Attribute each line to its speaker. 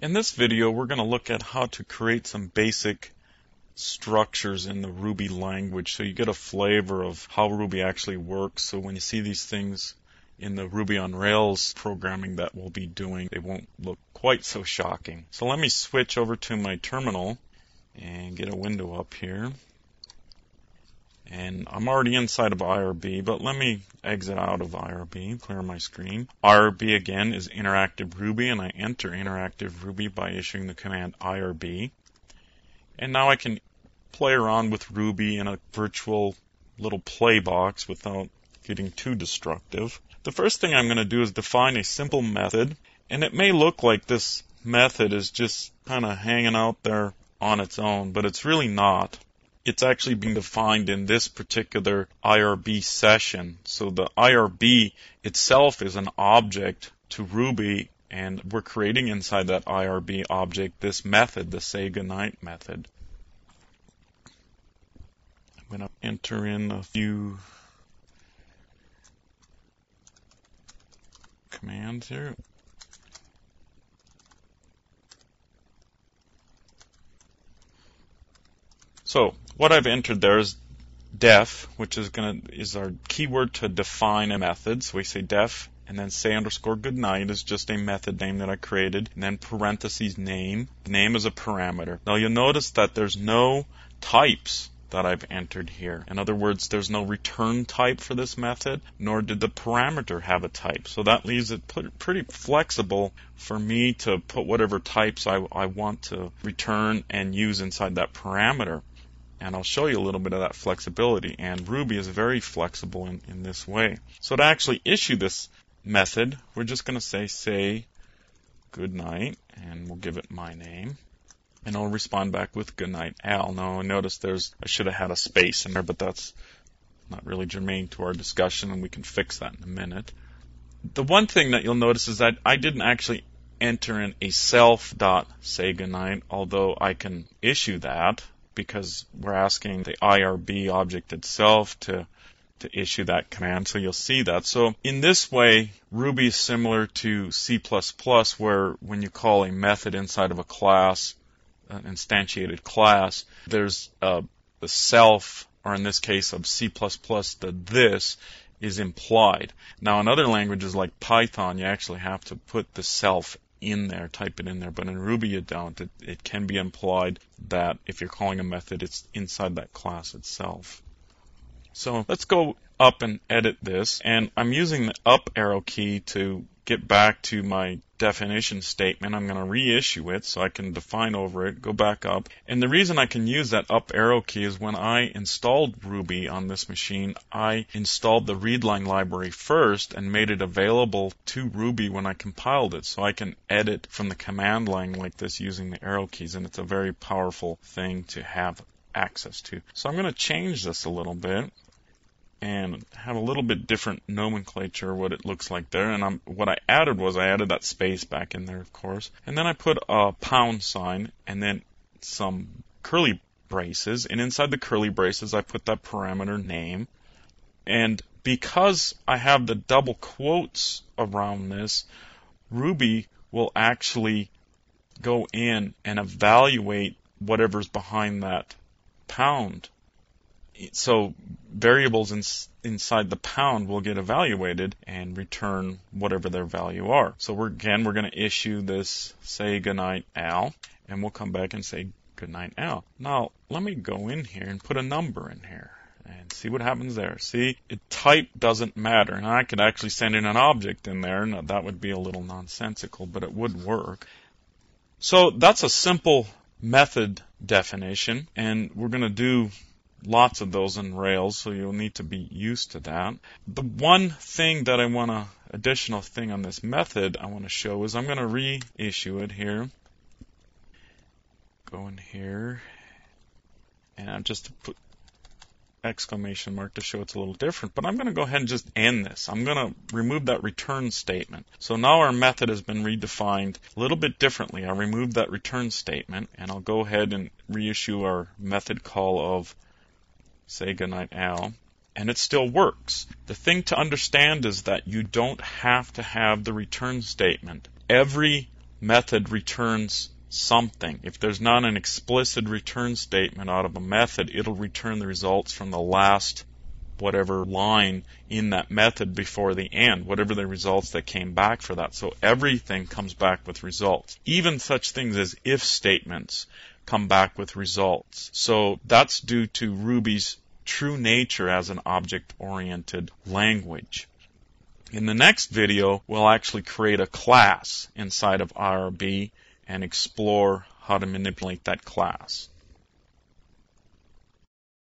Speaker 1: In this video, we're going to look at how to create some basic structures in the Ruby language so you get a flavor of how Ruby actually works. So when you see these things in the Ruby on Rails programming that we'll be doing, they won't look quite so shocking. So let me switch over to my terminal and get a window up here. And I'm already inside of IRB, but let me exit out of IRB, clear my screen. IRB again is Interactive Ruby, and I enter Interactive Ruby by issuing the command IRB. And now I can play around with Ruby in a virtual little play box without getting too destructive. The first thing I'm going to do is define a simple method, and it may look like this method is just kind of hanging out there on its own, but it's really not. It's actually being defined in this particular IRB session. So the IRB itself is an object to Ruby, and we're creating inside that IRB object this method, the say goodnight method. I'm going to enter in a few commands here. So what I've entered there is def, which is our keyword to define a method. So we say def, and then say underscore goodnight is just a method name that I created, and then parentheses name. Name is a parameter. Now you'll notice that there's no types that I've entered here. In other words, there's no return type for this method, nor did the parameter have a type. So that leaves it pretty flexible for me to put whatever types I want to return and use inside that parameter. And I'll show you a little bit of that flexibility. And Ruby is very flexible in this way. So to actually issue this method, we're just going to say goodnight, and we'll give it my name. And I'll respond back with goodnight Al. Now notice I should have had a space in there, but that's not really germane to our discussion, and we can fix that in a minute. The one thing that you'll notice is that I didn't actually enter in a self.sayGoodnight, although I can issue that, because we're asking the IRB object itself to issue that command, so you'll see that. So in this way, Ruby is similar to C++, where when you call a method inside of a class, an instantiated class, there's the self, or in this case of C++, the this is implied. Now in other languages like Python, you actually have to put the self in there, type it in there, but in Ruby you don't. It can be implied that if you're calling a method, it's inside that class itself. So let's go up and edit this, and I'm using the up arrow key to get back to my definition statement. I'm going to reissue it so I can define over it, go back up. And the reason I can use that up arrow key is when I installed Ruby on this machine, I installed the readline library first and made it available to Ruby when I compiled it. So I can edit from the command line like this using the arrow keys, and it's a very powerful thing to have access to. So I'm going to change this a little bit and have a little bit different nomenclature, what it looks like there. And what I added was I added that space back in there, of course. And then I put a pound sign and then some curly braces. And inside the curly braces, I put that parameter name. And because I have the double quotes around this, Ruby will actually go in and evaluate whatever's behind that pound. So variables inside the pound will get evaluated and return whatever their value are. So we're going to issue this say goodnight Al, and we'll come back and say goodnight Al. Now let me go in here and put a number in here and see what happens there. See, type doesn't matter, and I could actually send in an object in there. Now that would be a little nonsensical, but it would work. So that's a simple method definition, and we're going to do lots of those in Rails, so you'll need to be used to that. The one thing that additional thing on this method I want to show is I'm going to reissue it here. Go in here, and just to put exclamation mark to show it's a little different, but I'm going to go ahead and just end this. I'm going to remove that return statement. So now our method has been redefined a little bit differently. I removed that return statement, and I'll go ahead and reissue our method call of say goodnight Al, and it still works. The thing to understand is that you don't have to have the return statement. Every method returns something. If there's not an explicit return statement out of a method, it'll return the results from the last whatever line in that method before the end, whatever the results that came back for that. So everything comes back with results. Even such things as if statements come back with results. So that's due to Ruby's true nature as an object-oriented language. In the next video, we'll actually create a class inside of IRB and explore how to manipulate that class.